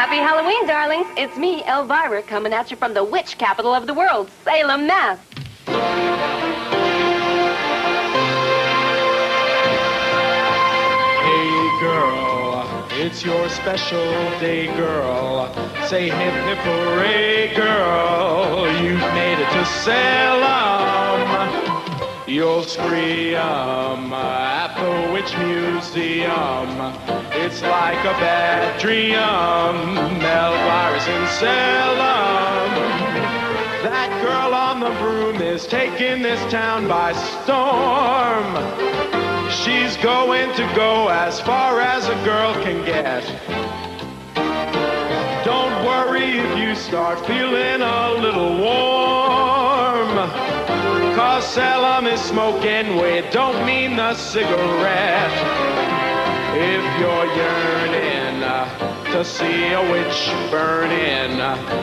Happy Halloween, darlings. It's me, Elvira, coming at you from the witch capital of the world, Salem, Mass. Hey, girl, it's your special day, girl. Say hip, hip, hooray, girl. You've made it to Salem. You'll scream at the Witch Museum. It's like a bad dream. Elvira's in Salem. That girl on the broom is taking this town by storm. She's going to go as far as a girl can get. Don't worry if you start feeling a little warm. 'Cause Salem is smoking, we don't mean the cigarette. If you're yearning to see a witch burning,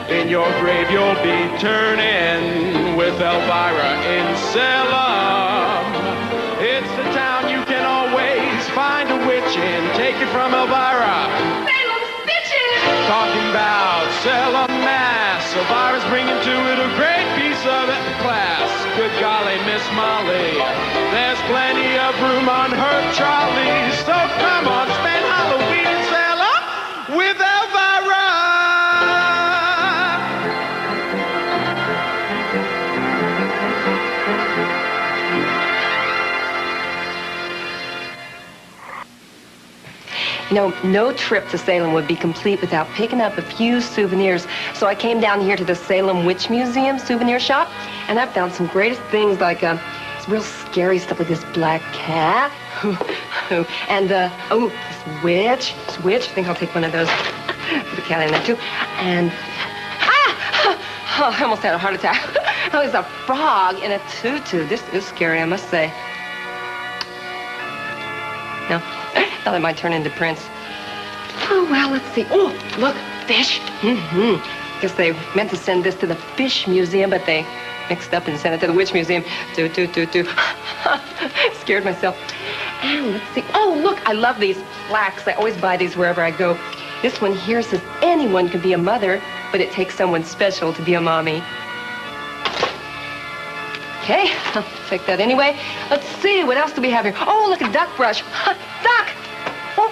in your grave you'll be turning with Elvira in Salem. It's the town you can always find a witch in. Take it from Elvira. Salem's bitches! Talking about Salem, Mass. Elvira's bringing to it a great piece of class. Good golly, Miss Molly, there's plenty of room on her trolley. So come on, spend Halloween in Salem with Elvira. You know, no trip to Salem would be complete without picking up a few souvenirs. So I came down here to the Salem Witch Museum souvenir shop, and I found some great things like some real scary stuff like this black cat, and this witch. I think I'll take one of those. Put the cat in there too. And I almost had a heart attack. Oh, there's a frog in a tutu. This is scary, I must say. No. Thought it might turn into Prince. Oh, well, let's see. Oh, look, fish. Guess they meant to send this to the Fish Museum, but they mixed up and sent it to the Witch Museum. Scared myself. And let's see. Oh, look, I love these plaques. I always buy these wherever I go. This one here says anyone can be a mother, but it takes someone special to be a mommy. Okay, I'll take that anyway. Let's see, what else do we have here? Oh, look, a duck brush. Duck! Oh.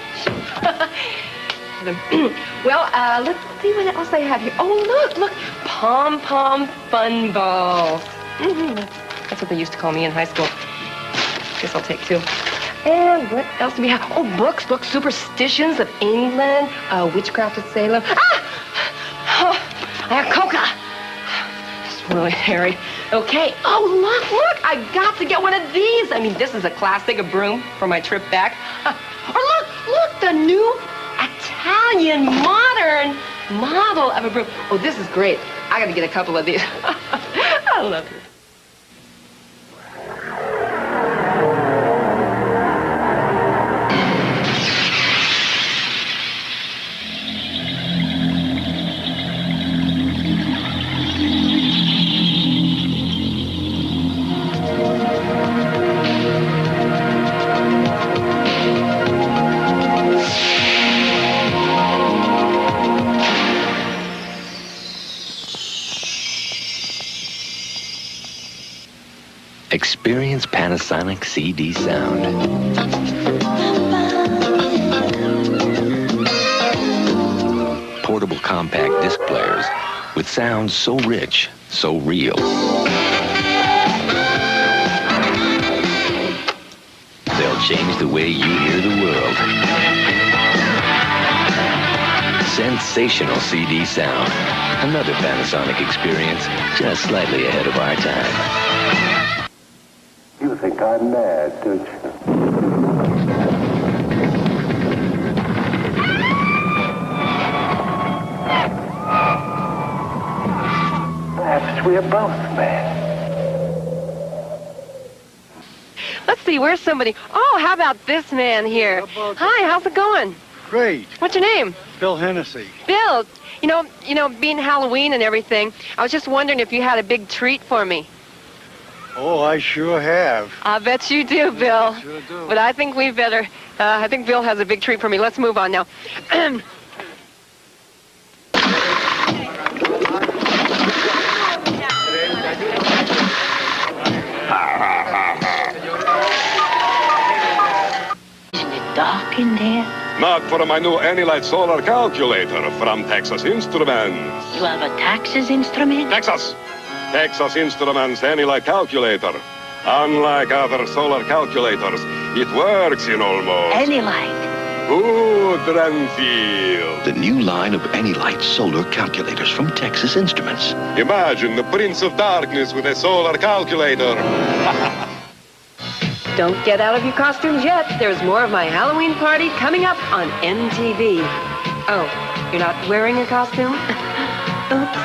Well, let's see what else I have here. Oh, look, pom-pom fun balls. That's what they used to call me in high school. Guess I'll take two. And what else do we have? Oh, books, superstitions of England, witchcraft at Salem. Oh, I have coca. It's really hairy. Okay. Oh, look, I got to get one of these. I mean, this is a classic, a broom for my trip back. Or look, the new Italian modern model of a broom. Oh, this is great. I got to get a couple of these. I love it. Experience Panasonic CD sound. Portable compact disc players with sounds so rich, so real. They'll change the way you hear the world. Sensational CD sound. Another Panasonic experience, just slightly ahead of our time. You think I'm mad, don't you? Perhaps we're both mad. Let's see, where's somebody? Oh, how about this man here? Hi, how's it going? Great. What's your name? Bill Hennessy. Bill. You know, being Halloween and everything, I was just wondering if you had a big treat for me. Oh, I sure have. I bet you do, Bill. Sure do. But I think we better, I think Bill has a big treat for me. Let's move on now. Not for my new Anilite solar calculator from Texas Instruments. You have a Texas instrument? Texas Instruments Anilite calculator. Unlike other solar calculators, it works in almost... Anilite. Good and feel. The new line of Anilite solar calculators from Texas Instruments. Imagine the Prince of Darkness with a solar calculator. Don't get out of your costumes yet. There's more of my Halloween party coming up on MTV. Oh, you're not wearing a costume? Oops.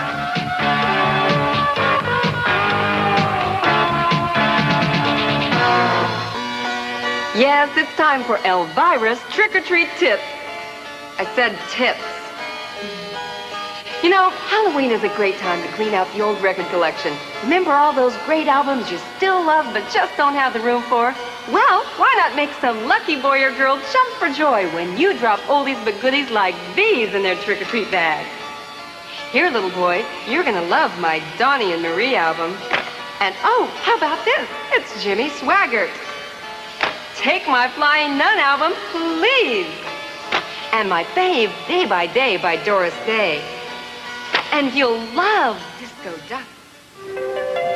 Yes, it's time for Elvira's trick-or-treat tips. I said tips. You know, Halloween is a great time to clean out the old record collection. Remember all those great albums you still love but just don't have the room for? Well, why not make some lucky boy or girl jump for joy when you drop oldies but goodies like these in their trick-or-treat bag? Here, little boy, you're gonna love my Donnie and Marie album. And oh, how about this? It's Jimmy Swaggart. Take My Flying Nun album, please. And my fave, Day by Day by Doris Day. And you'll love Disco Duck.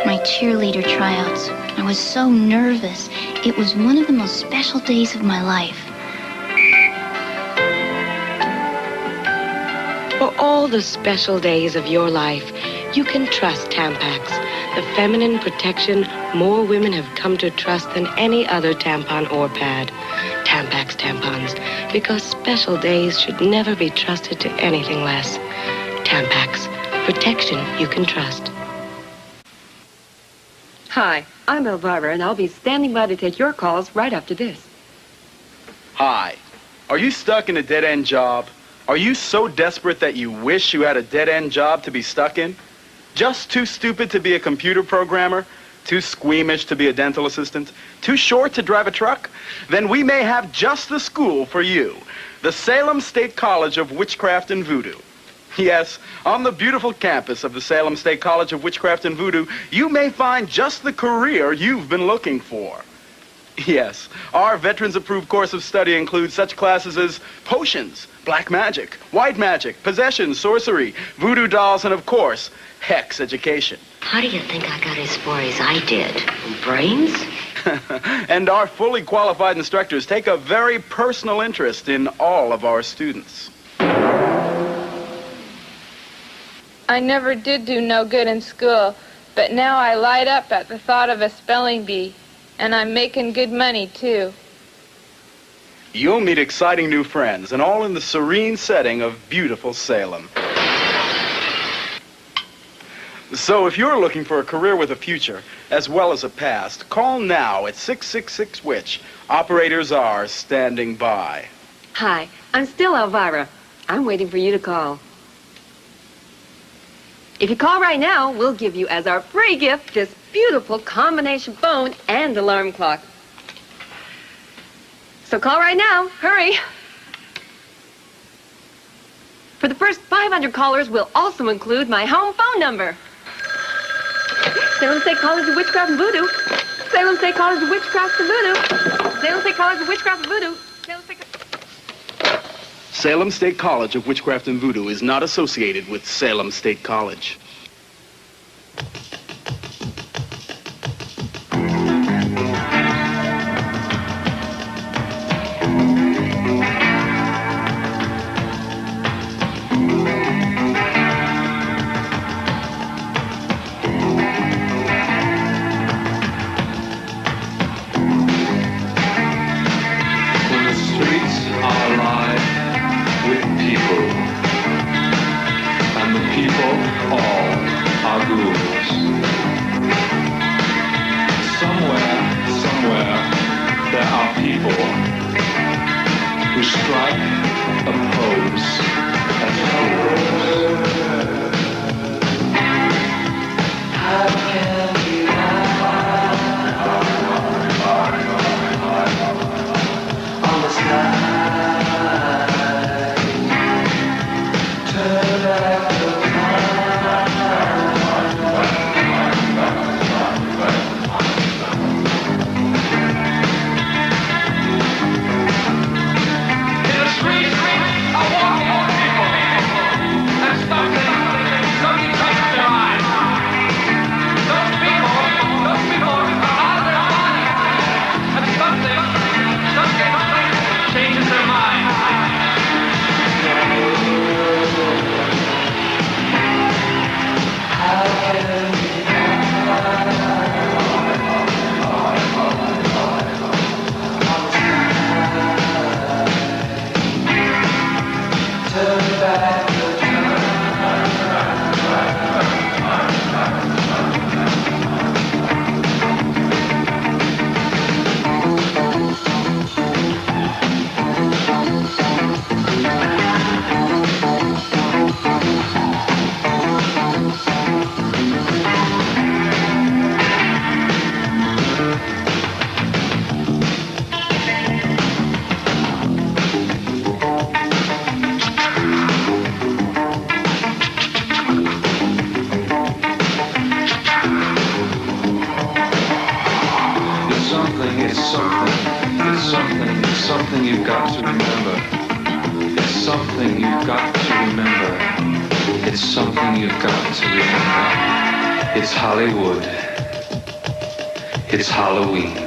My cheerleader tryouts. I was so nervous. It was one of the most special days of my life. For all the special days of your life, you can trust Tampax, the feminine protection more women have come to trust than any other tampon or pad. Tampax tampons, because special days should never be trusted to anything less. Tampax, protection you can trust. Hi, I'm Elvira, and I'll be standing by to take your calls right after this. Hi. Are you stuck in a dead-end job? Are you so desperate that you wish you had a dead-end job to be stuck in? Just too stupid to be a computer programmer? Too squeamish to be a dental assistant? Too short to drive a truck? Then we may have just the school for you. The Salem State College of Witchcraft and Voodoo. Yes, on the beautiful campus of the Salem State College of Witchcraft and Voodoo, you may find just the career you've been looking for. Yes, our veterans-approved course of study includes such classes as potions, black magic, white magic, possession, sorcery, voodoo dolls, and of course, hex education. How do you think I got as far as I did? Brains? And our fully qualified instructors take a very personal interest in all of our students. I never did do no good in school, but now I light up at the thought of a spelling bee. And I'm making good money, too. You'll meet exciting new friends, and all in the serene setting of beautiful Salem. So if you're looking for a career with a future, as well as a past, call now at 666-WITCH. Operators are standing by. Hi, I'm still Elvira. I'm waiting for you to call. If you call right now, we'll give you as our free gift this beautiful combination phone and alarm clock. So call right now. Hurry. For the first 500 callers, we'll also include my home phone number. Salem State College of Witchcraft and Voodoo. Salem State College of Witchcraft and Voodoo. Salem State College of Witchcraft and Voodoo. Salem State College of Witchcraft and Voodoo is not associated with Salem State College. In the street It's something you've got to remember. It's Hollywood. It's Halloween.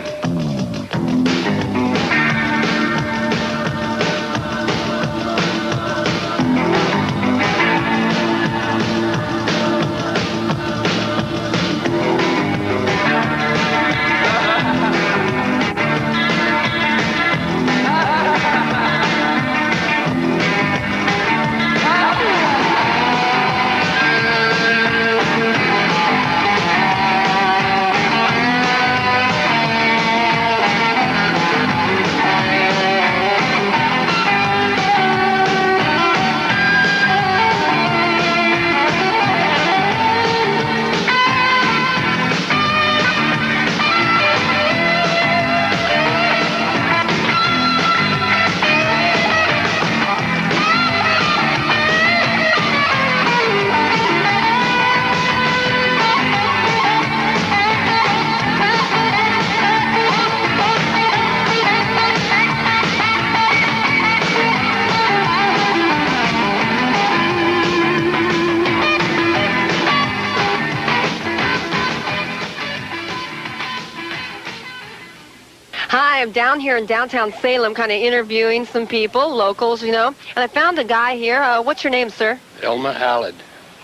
I'm down here in downtown Salem kind of interviewing some people, locals, you know. And I found a guy here. What's your name, sir? Elmer Hallett.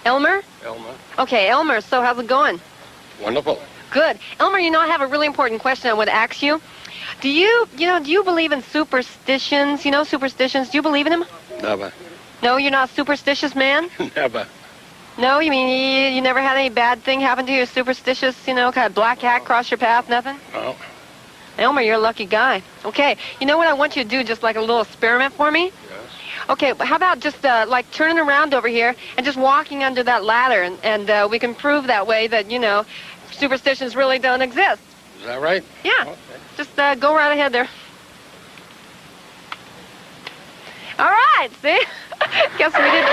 Elmer? Elmer. Okay, Elmer. So how's it going? Wonderful. Good. Elmer, you know, I have a really important question I want to ask you. Do you believe in superstitions? You know, superstitions. Do you believe in them? Never. No, you're not a superstitious man? Never. No, you mean you never had any bad thing happen to you? Superstitious, you know, kind of black cat cross your path, nothing? No. Elmer, you're a lucky guy. Okay, you know what I want you to do, just like a little experiment for me? Yes. Okay, how about just like turning around over here and just walking under that ladder, and we can prove that way that, you know, superstitions really don't exist. Is that right? Yeah. Okay. Just go right ahead there. All right, see? Guess we did.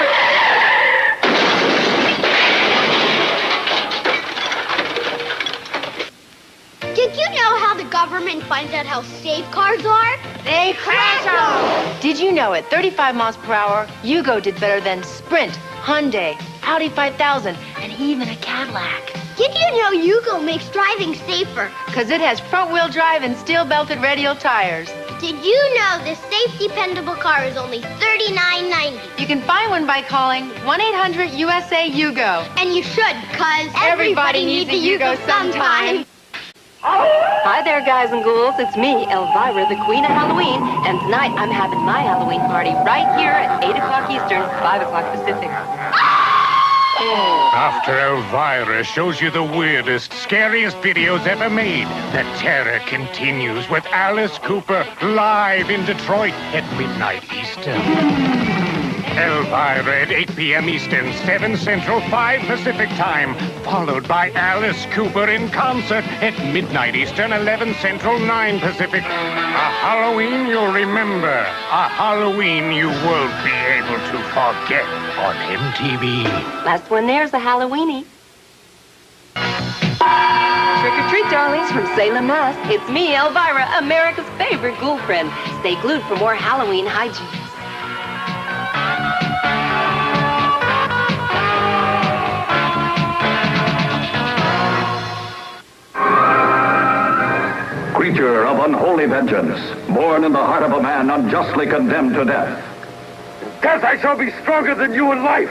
Did you know how the government finds out how safe cars are? They crash them! Did you know at 35 miles per hour, Yugo did better than Sprint, Hyundai, Audi 5000, and even a Cadillac? Did you know Yugo makes driving safer? Because it has front-wheel drive and steel-belted radial tires. Did you know this safe, dependable car is only $39.90? You can find one by calling 1-800-USA-YUGO. And you should, because everybody needs a Yugo sometime. Hi there, guys and ghouls. It's me, Elvira, the Queen of Halloween, and tonight I'm having my Halloween party right here at 8 o'clock Eastern, 5 o'clock Pacific. After Elvira shows you the weirdest, scariest videos ever made, the terror continues with Alice Cooper live in Detroit at midnight Eastern. Elvira at 8 p.m. Eastern, 7 Central, 5 Pacific time, followed by Alice Cooper in concert at midnight Eastern, 11 Central, 9 Pacific. A Halloween you'll remember, a Halloween you won't be able to forget on MTV. Last one there's a Halloweenie. Trick or treat, darlings, from Salem, Mass. It's me, Elvira, America's favorite ghoul friend. Stay glued for more Halloween hijinks. Creature of unholy vengeance, born in the heart of a man unjustly condemned to death. Guess I shall be stronger than you in life.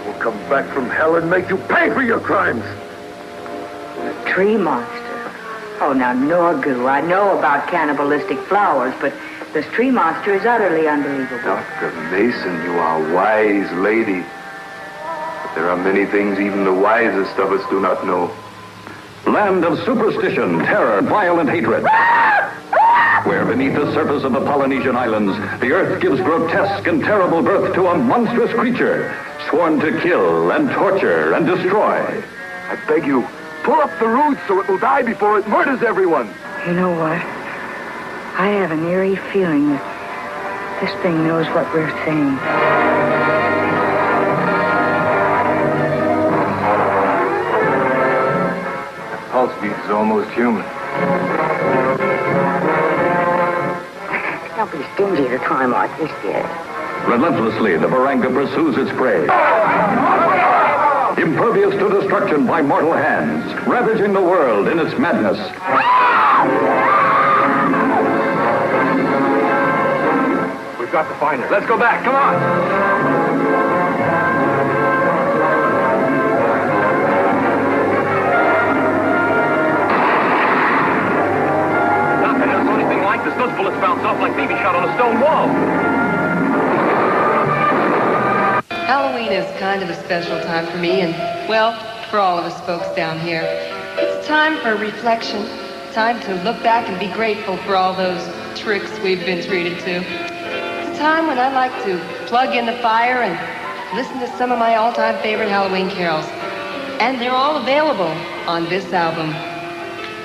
We'll come back from hell and make you pay for your crimes. A tree monster. Oh, now, Norgu, I know about cannibalistic flowers, but this tree monster is utterly unbelievable. Dr. Mason, you are a wise lady. But there are many things even the wisest of us do not know. Land of superstition, terror, violent hatred. Where beneath the surface of the Polynesian islands, the earth gives grotesque and terrible birth to a monstrous creature, sworn to kill and torture and destroy. I beg you, pull up the roots so it will die before it murders everyone. You know what? I have an eerie feeling that this thing knows what we're saying. Pulse beat is almost human. Don't be stingy at a time like this, dear. Relentlessly, the baranga pursues its prey. Impervious to destruction by mortal hands, ravaging the world in its madness. We've got to find her. Let's go back. Come on. Doc, I never saw anything like this. Those bullets bounce off like baby shot on a stone wall. Halloween is kind of a special time for me and, well, for all of us folks down here. It's time for reflection, time to look back and be grateful for all those tricks we've been treated to. It's a time when I like to plug in the fire and listen to some of my all-time favorite Halloween carols. And they're all available on this album,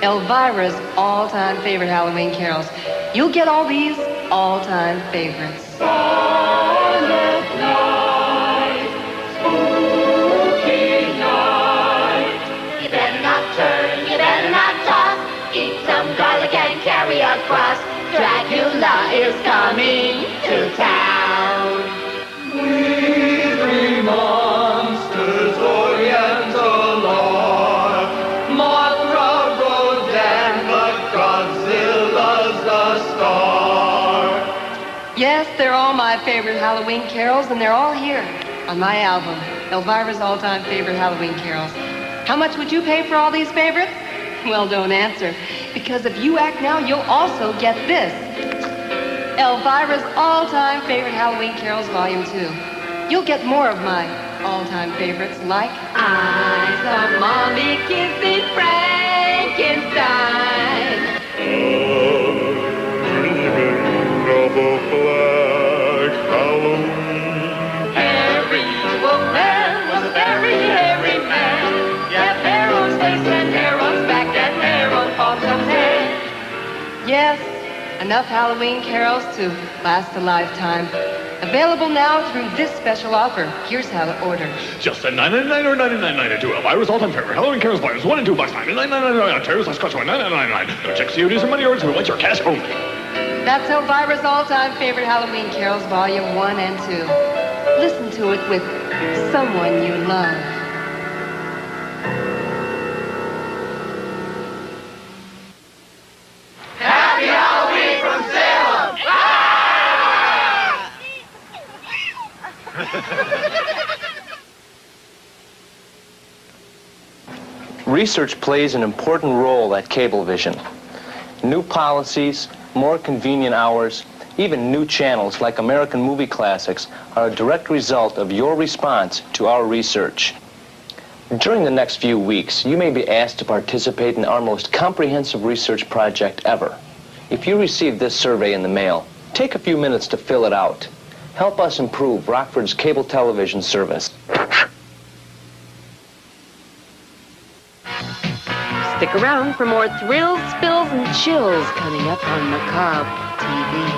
Elvira's all-time favorite Halloween carols. You'll get all these all-time favorites. Eat some garlic and carry a cross. Dracula is coming to town. We three monsters, Oriental lore. Mothra, Rodan, but Godzilla's the star. Yes, they're all my favorite Halloween carols, and they're all here on my album, Elvira's all-time favorite Halloween carols. How much would you pay for all these favorites? Well, don't answer, because if you act now, you'll also get this. Elvira's all-time favorite Halloween carols, Volume 2. You'll get more of my all-time favorites, like I saw Mommy kissing Frankenstein. Harry Wolfman was a very hairy man. Yeah, hair on his face and hair on his back and hair on Possum's head. Yes, enough Halloween carols to last a lifetime. Available now through this special offer. Here's how to order. Just a $9.99 or $99.92. Elvira's all-time favorite Halloween carols volumes 1 and 2 box $9.99. Terrors last cost $9.99. No checks, CODs, or money orders. We want your cash only. That's Elvira's all-time favorite Halloween carols, Volume 1 and 2. Listen to it with someone you love. Happy Halloween from Salem! Research plays an important role at Cablevision. New policies, more convenient hours, even new channels like American movie classics are a direct result of your response to our research. During the next few weeks, you may be asked to participate in our most comprehensive research project ever. If you receive this survey in the mail, take a few minutes to fill it out. Help us improve Rockford's cable television service. Stick around for more thrills, spills, and chills coming up on Macabre TV.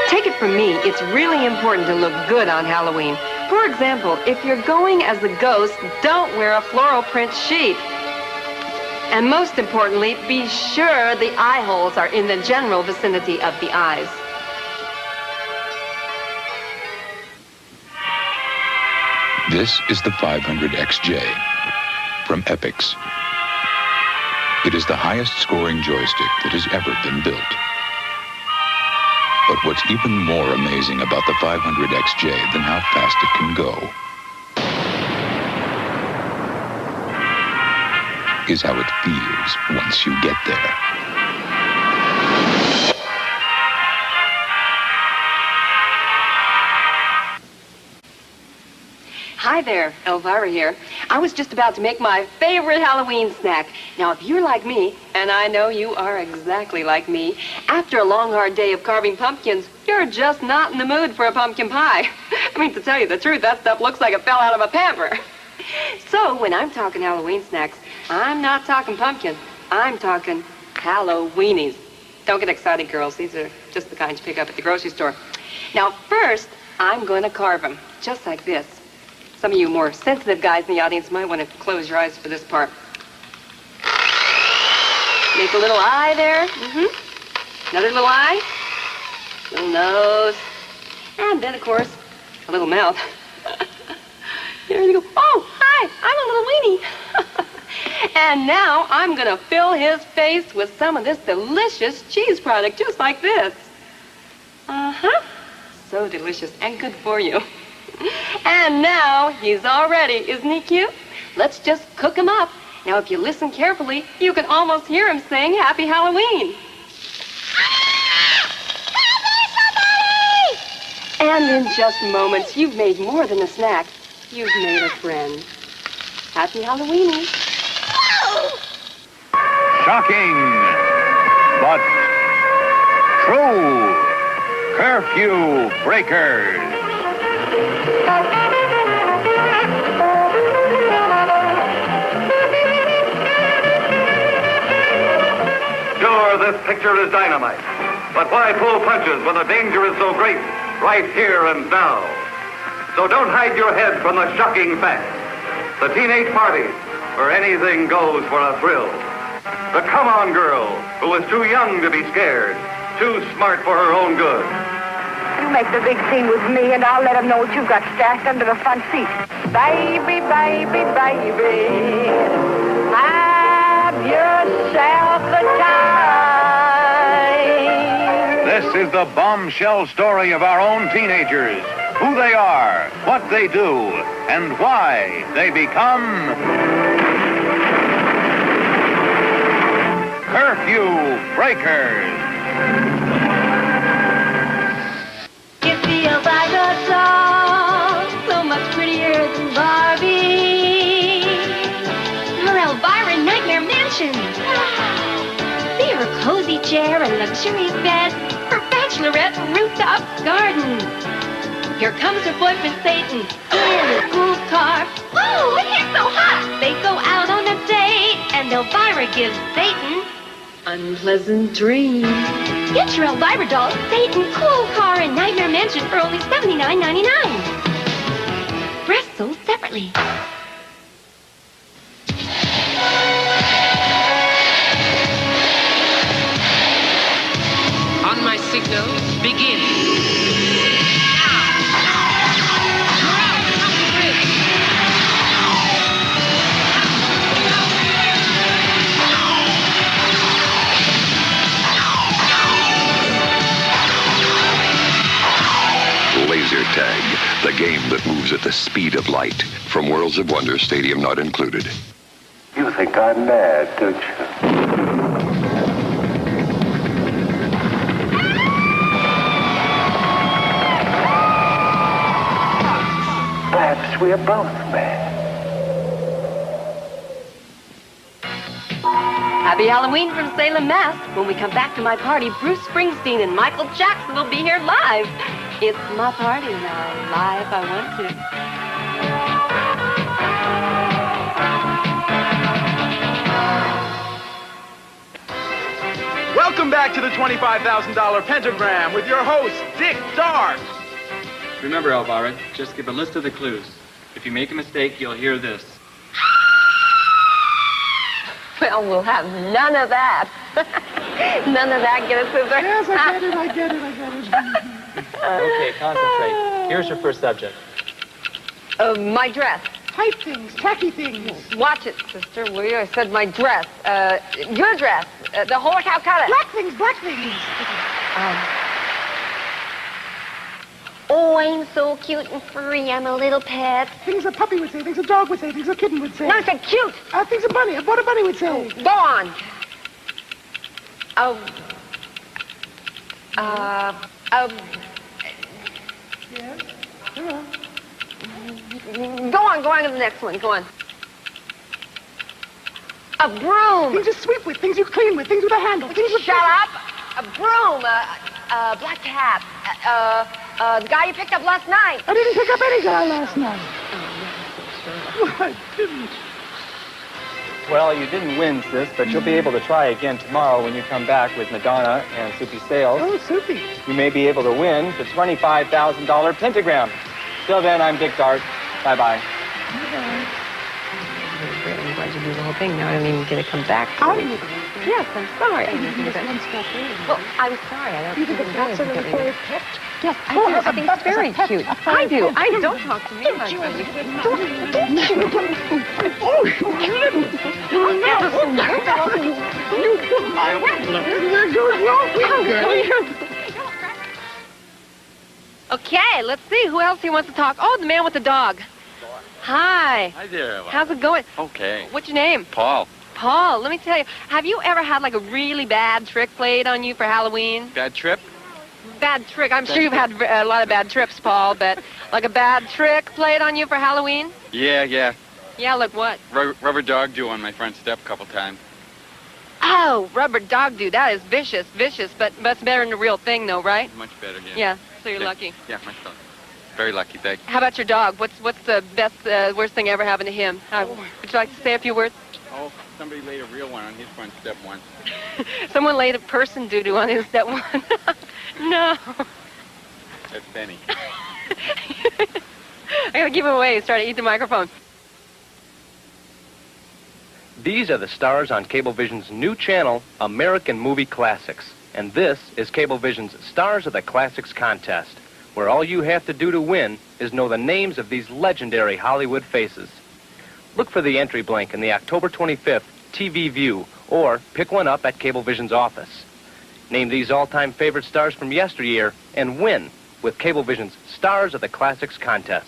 Take it from me, it's really important to look good on Halloween. For example, if you're going as the ghost, don't wear a floral print sheet. And most importantly, be sure the eye holes are in the general vicinity of the eyes. This is the 500XJ from Epix. It is the highest scoring joystick that has ever been built. But what's even more amazing about the 500XJ than how fast it can go is how it feels once you get there. Hi there, Elvira here. I was just about to make my favorite Halloween snack. Now, if you're like me, and I know you are exactly like me, after a long, hard day of carving pumpkins, you're just not in the mood for a pumpkin pie. I mean, to tell you the truth, that stuff looks like it fell out of a pamper. So, when I'm talking Halloween snacks, I'm not talking pumpkin. I'm talking Halloweenies. Don't get excited, girls. These are just the kinds you pick up at the grocery store. Now, first, I'm going to carve them, just like this. Some of you more sensitive guys in the audience might want to close your eyes for this part. Make a little eye there. Another little eye. Little nose. And then, of course, a little mouth. Here you go. Oh, hi, I'm a little weenie. And now I'm going to fill his face with some of this delicious cheese product, just like this. So delicious and good for you. And now he's all ready, isn't he cute? Let's just cook him up. Now, if you listen carefully, you can almost hear him saying Happy Halloween. And in just moments, you've made more than a snack. You've made a friend. Happy Halloweeny. Shocking, but true. Curfew breakers. Sure, this picture is dynamite. But why pull punches when the danger is so great right here and now? So don't hide your head from the shocking facts. The teenage party, where anything goes for a thrill. The come-on girl, who is too young to be scared, too smart for her own good. You make the big scene with me, and I'll let them know what you've got stashed under the front seat. Baby, baby, baby, have yourself a time. This is the bombshell story of our own teenagers. Who they are, what they do, and why they become curfew breakers. It feels like a doll, so much prettier than Barbie. Her Elvira Nightmare Mansion. See her cozy chair and luxurious bed, her bachelorette rooftop garden. Here comes her boyfriend Satan in his cool car. Ooh, he's so hot! They go out on a date, and Elvira gives Satan unpleasant dreams. Get your Elvira doll, Satan, cool car, and Nightmare Mansion for only $79.99. Press sold separately. On my signal, begin. Laser tag, the game that moves at the speed of light. From Worlds of Wonder, stadium not included. You think I'm mad, don't you? Perhaps we're both mad. Happy Halloween from Salem, Mass. When we come back to my party, Bruce Springsteen and Michael Jackson will be here live. It's my party now, live if I want to. Welcome back to the $25,000 Pentagram with your host, Dick Dark. Remember, Elvira, just give a list of the clues. If you make a mistake, you'll hear this. Well, we'll have none of that. None of that. Get a scissor. Yes, I get it. Okay, concentrate. Here's your first subject. My dress. Tight things, tacky things. Watch it, sister. I said my dress. Your dress. The whole Calcutta. Black things. Oh, I'm so cute and furry. I'm a little pet. Things a puppy would say, things a dog would say, things a kitten would say. No, I said cute. Things what a bunny would say. Go on. Yes? Go on to the next one. Go on. A broom. Things you sweep with, things you clean with, things with a handle. Things with Shut up. A broom. Black cat. The guy you picked up last night. I didn't pick up any guy last night. Oh, I didn't. Well, you didn't win, sis, but you'll be able to try again tomorrow when you come back with Madonna and Soupy Sales. Oh, Soupy. You may be able to win the $25,000 Pentagram. Till then, I'm Dick Dark. Bye-bye. Great. I'm glad you do the whole thing. Now I don't even get to come back. Yes, I'm sorry. Well, I was sorry. I don't think it's got to be kept. Yes, I do. I think it's very cute. I do. I don't talk to me like that. Okay, let's see. Who else here wants to talk? Oh, the man with the dog. Hi. Hi there. How's it going? Okay. What's your name? Paul. Paul, let me tell you, have you ever had like a really bad trick played on you for Halloween? Bad trip? Bad trick. I'm sure you've had a lot of bad trips, Paul, but like a bad trick played on you for Halloween? Yeah. Yeah, like what? Rubber dog do on my front step a couple times. Oh, rubber dog do. That is vicious, but it's better than the real thing, though, right? Much better, yeah. Yeah, so you're lucky. Yeah, much better. Very lucky, thanks. How about your dog? What's the best, worst thing ever happened to him? Would you like to say a few words? Oh, somebody laid a real one on his front step once. Someone laid a person doo-doo on his step one. No. That's Benny. I gotta give him away. He's trying to eat the microphone. These are the stars on Cablevision's new channel, American Movie Classics. And this is Cablevision's Stars of the Classics contest, where all you have to do to win is know the names of these legendary Hollywood faces. Look for the entry blank in the October 25th TV View, or pick one up at Cablevision's office. Name these all-time favorite stars from yesteryear and win with Cablevision's Stars of the Classics contest.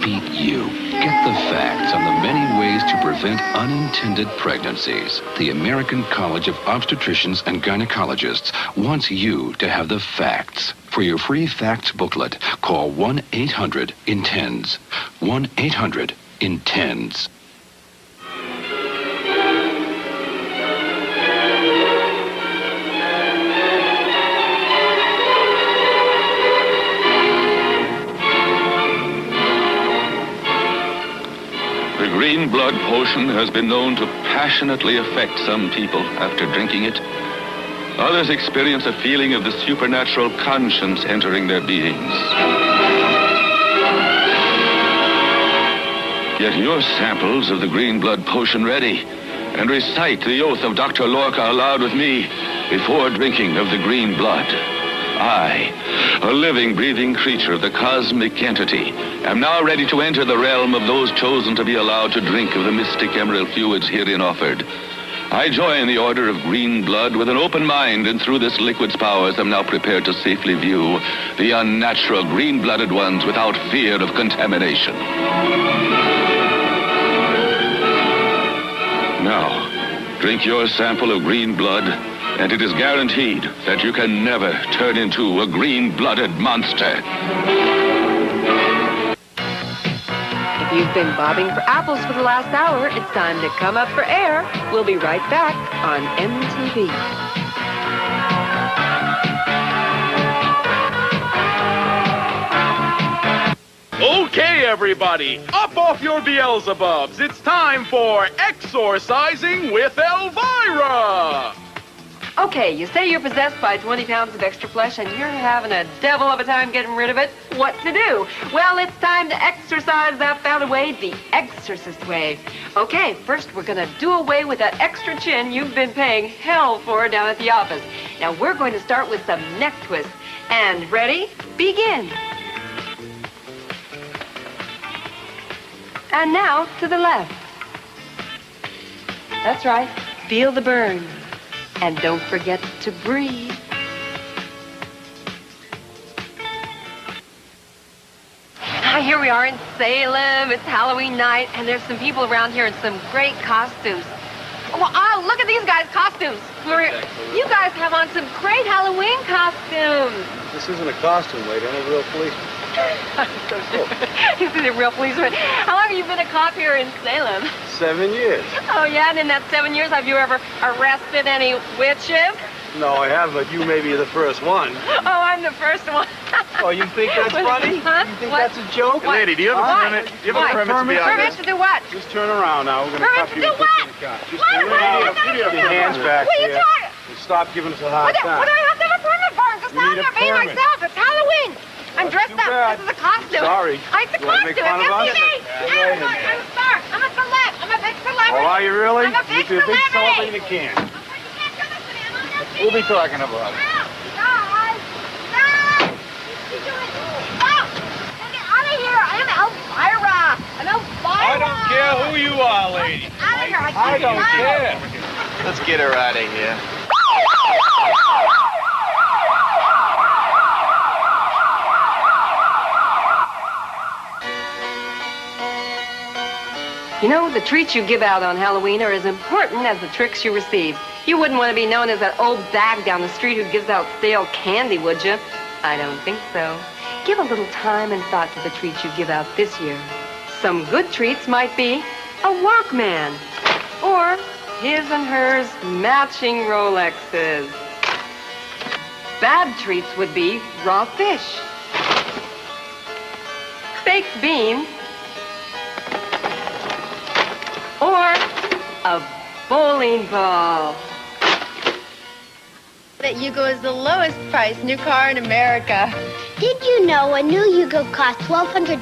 Beat you. Get the facts on the many ways to prevent unintended pregnancies. The American College of Obstetricians and Gynecologists wants you to have the facts. For your free facts booklet, call 1-800-INTENDS. 1-800-INTENDS. The green blood potion has been known to passionately affect some people after drinking it. Others experience a feeling of the supernatural conscience entering their beings. Get your samples of the green blood potion ready and recite the oath of Dr. Lorca aloud with me before drinking of the green blood. I, a living, breathing creature of the cosmic entity, am now ready to enter the realm of those chosen to be allowed to drink of the mystic emerald fluids herein offered. I join the order of green blood with an open mind, and through this liquid's powers am now prepared to safely view the unnatural green-blooded ones without fear of contamination. Now, drink your sample of green blood, and it is guaranteed that you can never turn into a green-blooded monster. If you've been bobbing for apples for the last hour, it's time to come up for air. We'll be right back on MTV. Okay, everybody, up off your Beelzebubs. It's time for Exorcising with Elvira. Okay, you say you're possessed by 20 pounds of extra flesh and you're having a devil of a time getting rid of it. What to do? Well, it's time to exorcise that found away the exorcist way. Okay, first we're gonna do away with that extra chin you've been paying hell for down at the office. Now we're going to start with some neck twists. And ready? Begin. And now to the left. That's right. Feel the burn. And don't forget to breathe. Here we are in Salem. It's Halloween night, and there's some people around here in some great costumes. Oh, look at these guys' costumes. You guys have on some great Halloween costumes. This isn't a costume, lady. I'm a real policeman. I'm so sure. He's a real policeman. How long have you been a cop here in Salem? 7 years. Oh, yeah? And in that 7 years, have you ever arrested any witches? No, I haven't, but you may be the first one. Oh, I'm the first one. Oh, you think that's funny? Huh? You think What? that's a joke? What? Lady, do you have a What? permit? Do you have What? a permit to be out Permit there? to do what? Just turn around now. We're going to Permit cuff to you do and put you in what? the car. Just What? turn around. What? Put your hands back What are you here. talking? And stop giving us a hard What do time. I have to have a permit for? I'm just You out need a here being permit. myself. It's Halloween. I'm That's dressed too up. bad. This is a costume. Sorry. It's a You wanna make costume. fun of us? It's MTV. Yeah, I'm a star. I'm a celeb. I'm a big celebrity. Oh, are you really? I'm a big You're a big celebrity. celebrity can. We'll be talking about it. Guys, stop! Stop! Get out of here. I am Elvira. I'm Elvira. I don't care who you are, lady. Out of here. I don't care. Let's get her out of here. You know, the treats you give out on Halloween are as important as the tricks you receive. You wouldn't want to be known as that old bag down the street who gives out stale candy, would you? I don't think so. Give a little time and thought to the treats you give out this year. Some good treats might be a Walkman or his and hers matching Rolexes. Bad treats would be raw fish, baked beans, or a bowling ball. That Yugo is the lowest priced new car in America. Did you know a new Yugo costs $1,200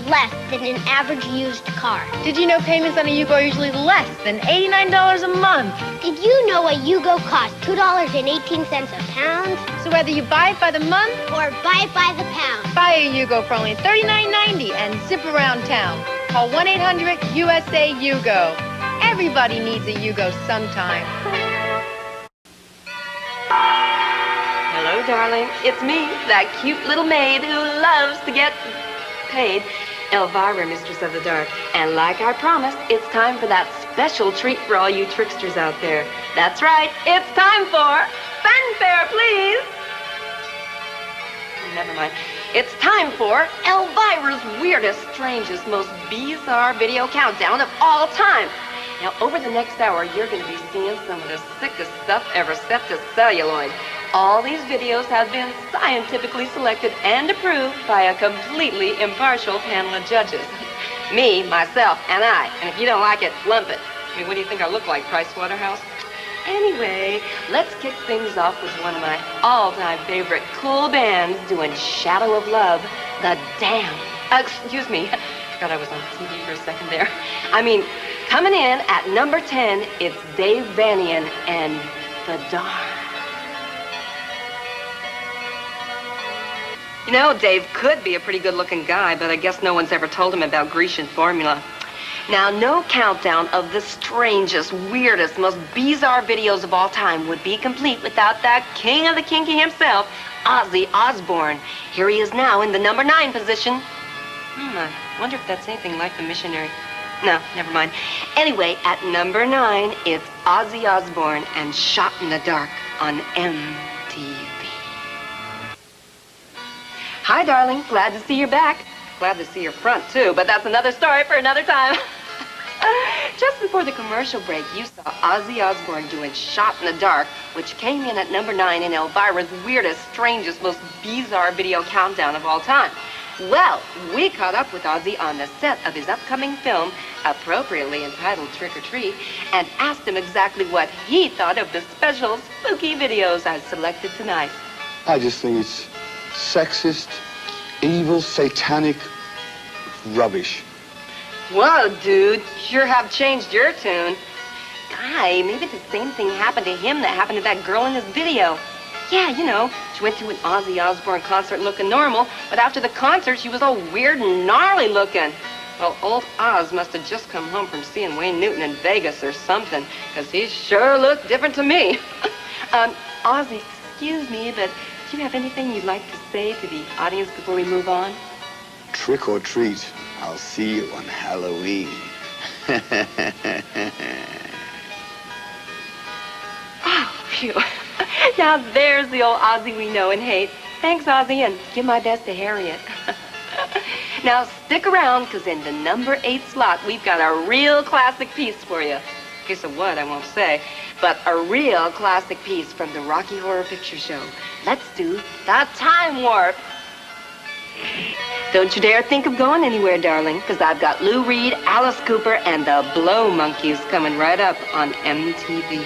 less than an average used car? Did you know payments on a Yugo are usually less than $89 a month? Did you know a Yugo costs $2.18 a pound? So whether you buy it by the month Or buy it by the pound. buy a Yugo for only $39.90 and zip around town. Call 1-800-USA-YUGO. Everybody needs a Yugo sometime. Hello, darling. It's me, that cute little maid who loves to get paid. Elvira, Mistress of the Dark. And like I promised, it's time for that special treat for all you tricksters out there. That's right. It's time for fanfare, please. Never mind. It's time for Elvira's weirdest, strangest, most bizarre video countdown of all time. Now, over the next hour, you're going to be seeing some of the sickest stuff ever set to celluloid. All these videos have been scientifically selected and approved by a completely impartial panel of judges. Me, myself, and I. And if you don't like it, lump it. I mean, what do you think I look like, Price Waterhouse? Anyway, let's kick things off with one of my all-time favorite cool bands doing Shadow of Love, The Damned. Excuse me. I forgot I was on TV for a second there. I mean, coming in at number 10, it's Dave Vanian and The Dark. You know, Dave could be a pretty good-looking guy, but I guess no one's ever told him about Grecian formula. Now, no countdown of the strangest, weirdest, most bizarre videos of all time would be complete without that king of the kinky himself, Ozzy Osbourne. Here he is now in the number 9 position. I wonder if that's anything like the missionary. No, never mind. Anyway, at number 9, it's Ozzy Osbourne and Shot in the Dark on MTV. Hi, darling. Glad to see you're back. Glad to see your front, too, but that's another story for another time. Just before the commercial break, you saw Ozzy Osbourne doing Shot in the Dark, which came in at number 9 in Elvira's weirdest, strangest, most bizarre video countdown of all time. Well, we caught up with Ozzy on the set of his upcoming film, appropriately entitled Trick or Treat, and asked him exactly what he thought of the special spooky videos I selected tonight. I just think it's sexist, evil, satanic rubbish. Whoa, dude, sure have changed your tune. Guy, maybe the same thing happened to him that happened to that girl in this video. Yeah, you know, she went to an Ozzy Osbourne concert looking normal, but after the concert, she was all weird and gnarly looking. Well, old Oz must have just come home from seeing Wayne Newton in Vegas or something, because he sure looked different to me. Ozzy, excuse me, but do you have anything you'd like to say to the audience before we move on? Trick or treat. I'll see you on Halloween. Oh, phew. Now there's the old Ozzy we know and hate. Thanks, Ozzy, and give my best to Harriet. Now stick around, because in the number 8 slot, we've got a real classic piece for you. Guess of what, I won't say, but a real classic piece from the Rocky Horror Picture Show. Let's do The Time Warp. Don't you dare think of going anywhere, darling, because I've got Lou Reed, Alice Cooper, and the Blow Monkeys coming right up on MTV.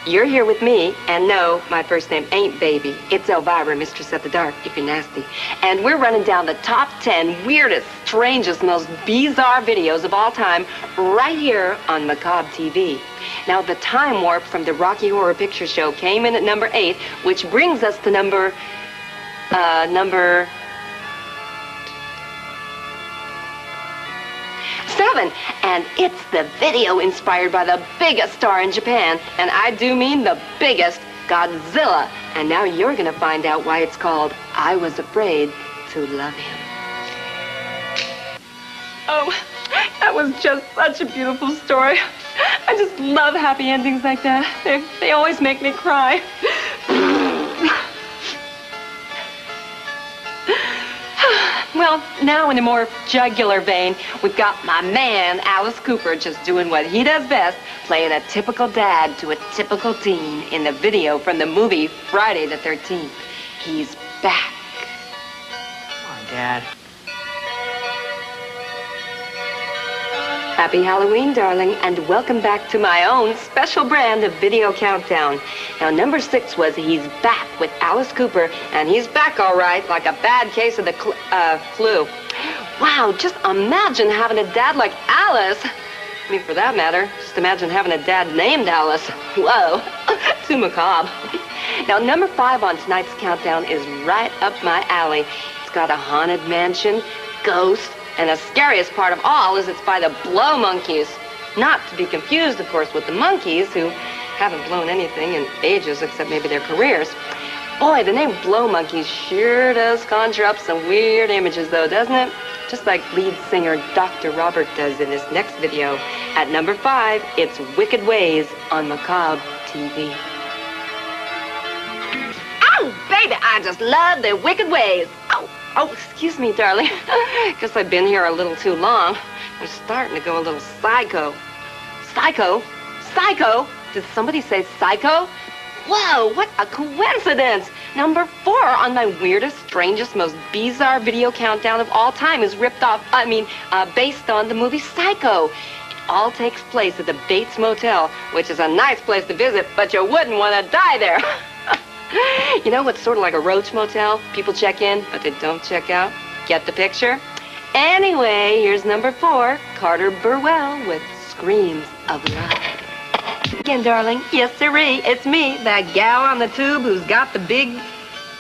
You're here with me, and no, my first name ain't Baby. It's Elvira, Mistress of the Dark, if you're nasty. And we're running down the top 10 weirdest, strangest, most bizarre videos of all time right here on Macabre TV. Now, the time warp from the Rocky Horror Picture Show came in at number 8, which brings us to number 7, and it's the video inspired by the biggest star in Japan, and I do mean the biggest, Godzilla. And now you're gonna find out why it's called I Was Afraid to Love Him. Oh, that was just such a beautiful story. I just love happy endings like that. They always make me cry. Well, now in a more jugular vein, we've got my man, Alice Cooper, just doing what he does best, playing a typical dad to a typical teen in the video from the movie Friday the 13th. He's back. Come on, Dad. Happy Halloween, darling, and welcome back to my own special brand of Video Countdown. Now, number 6 was He's Back with Alice Cooper, and he's back all right, like a bad case of the flu. Wow, just imagine having a dad like Alice. I mean, for that matter, just imagine having a dad named Alice. Whoa, too macabre. Now, number 5 on tonight's countdown is right up my alley. It's got a haunted mansion, ghosts, and the scariest part of all is it's by the Blow Monkeys. Not to be confused, of course, with the Monkeys, who haven't blown anything in ages except maybe their careers. Boy, the name Blow Monkeys sure does conjure up some weird images, though, doesn't it? Just like lead singer Dr. Robert does in this next video. At number 5, it's Wicked Ways on Macabre TV. Oh, baby, I just love their wicked ways. Oh, excuse me, darling. Guess I've been here a little too long. I'm starting to go a little psycho. Psycho? Psycho? Did somebody say psycho? Whoa, what a coincidence. Number 4 on my weirdest, strangest, most bizarre video countdown of all time is based on the movie Psycho. It all takes place at the Bates Motel, which is a nice place to visit, but you wouldn't want to die there. You know, it's sort of like a roach motel. People check in, but they don't check out. Get the picture? Anyway, here's number 4, Carter Burwell with Screams of Love. Again, darling, yes, sirree, it's me, that gal on the tube who's got the big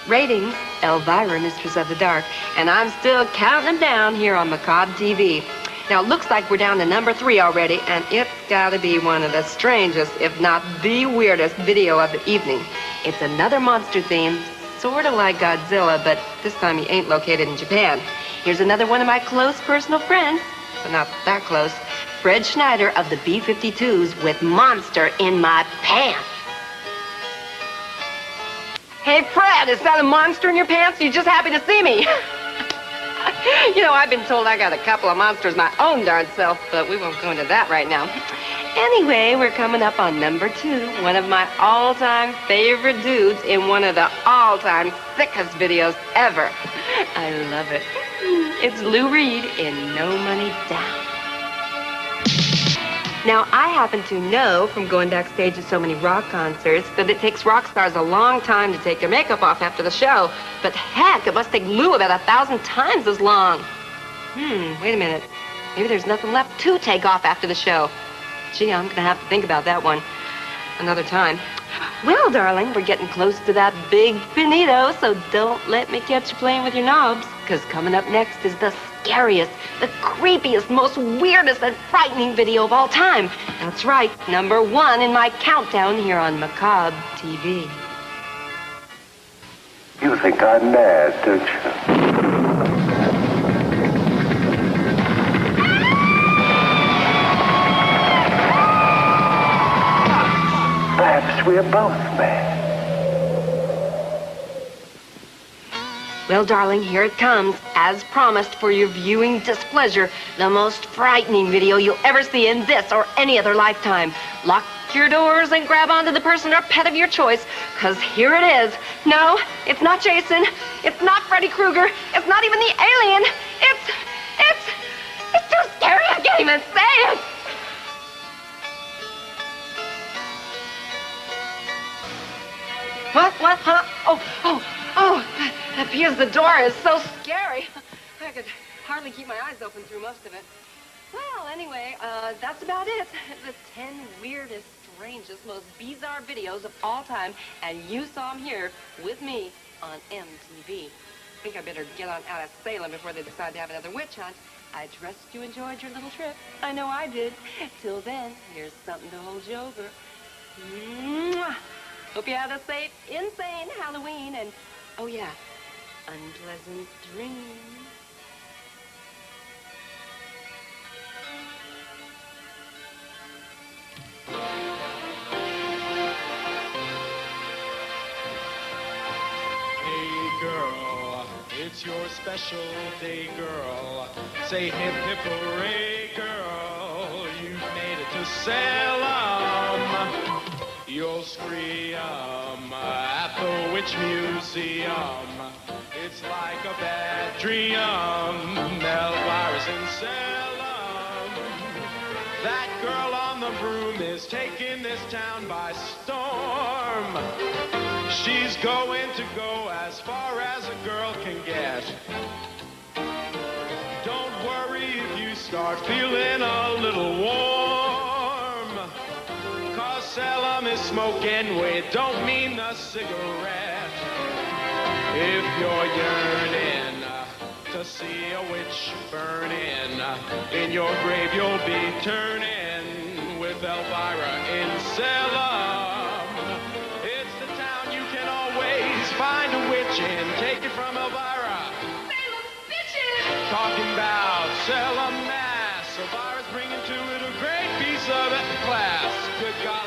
ratings, Elvira, Mistress of the Dark, and I'm still counting them down here on Macabre TV. Now, it looks like we're down to number 3 already, and it's gotta be one of the strangest, if not the weirdest, video of the evening. It's another monster theme, sort of like Godzilla, but this time he ain't located in Japan. Here's another one of my close personal friends, but not that close, Fred Schneider of the B-52s with Monster in My Pants. Hey, Fred, is that a monster in your pants? Are you just happy to see me? You know, I've been told I got a couple of monsters my own darn self, but we won't go into that right now. Anyway, we're coming up on number 2, one of my all-time favorite dudes in one of the all-time sickest videos ever. I love it. It's Lou Reed in No Money Down. Now, I happen to know from going backstage at so many rock concerts that it takes rock stars a long time to take their makeup off after the show. But heck, it must take Lou about 1,000 times as long. Wait a minute. Maybe there's nothing left to take off after the show. Gee, I'm gonna have to think about that one another time. Well, darling, we're getting close to that big finito, so don't let me catch you playing with your knobs, because coming up next is the scariest, the creepiest, most weirdest and frightening video of all time. That's right, number 1 in my countdown here on Macabre TV. You think I'm mad, don't you? Perhaps we're both mad. Well, darling, here it comes. As promised, for your viewing displeasure, the most frightening video you'll ever see in this or any other lifetime. Lock lock your doors and grab onto the person or pet of your choice, because here it is. No, it's not Jason. It's not Freddy Krueger. It's not even the alien. It's too scary. I can't even say it. What? Huh? Oh, that because the door is so scary. I could hardly keep my eyes open through most of it. Well, anyway, that's about it. The 10 weirdest, strangest, most bizarre videos of all time, and you saw them here with me on MTV. I think I better get on out of Salem before they decide to have another witch hunt. I trust you enjoyed your little trip. I know I did. Till then, here's something to hold you over. Mwah! Hope you have a safe, insane Halloween, and, oh yeah, unpleasant dreams. Hey girl, it's your special day, girl. Say hip hip hooray, girl. You've made it to Salem. You'll scream at the Witch Museum. It's like a bad dream. Elvira's in Salem. That girl on the broom is taking this town by storm. She's going to go as far as a girl can get. Don't worry if you start feeling a little warm. 'Cause Salem is smoking weed, don't mean the cigarette. If you're yearning to see a witch burning, in your grave you'll be turning with Elvira in Salem. It's the town you can always find a witch in. Take it from Elvira. Salem bitches! Talking about Salem Mass. Elvira's bringing to it a great piece of class. Good God.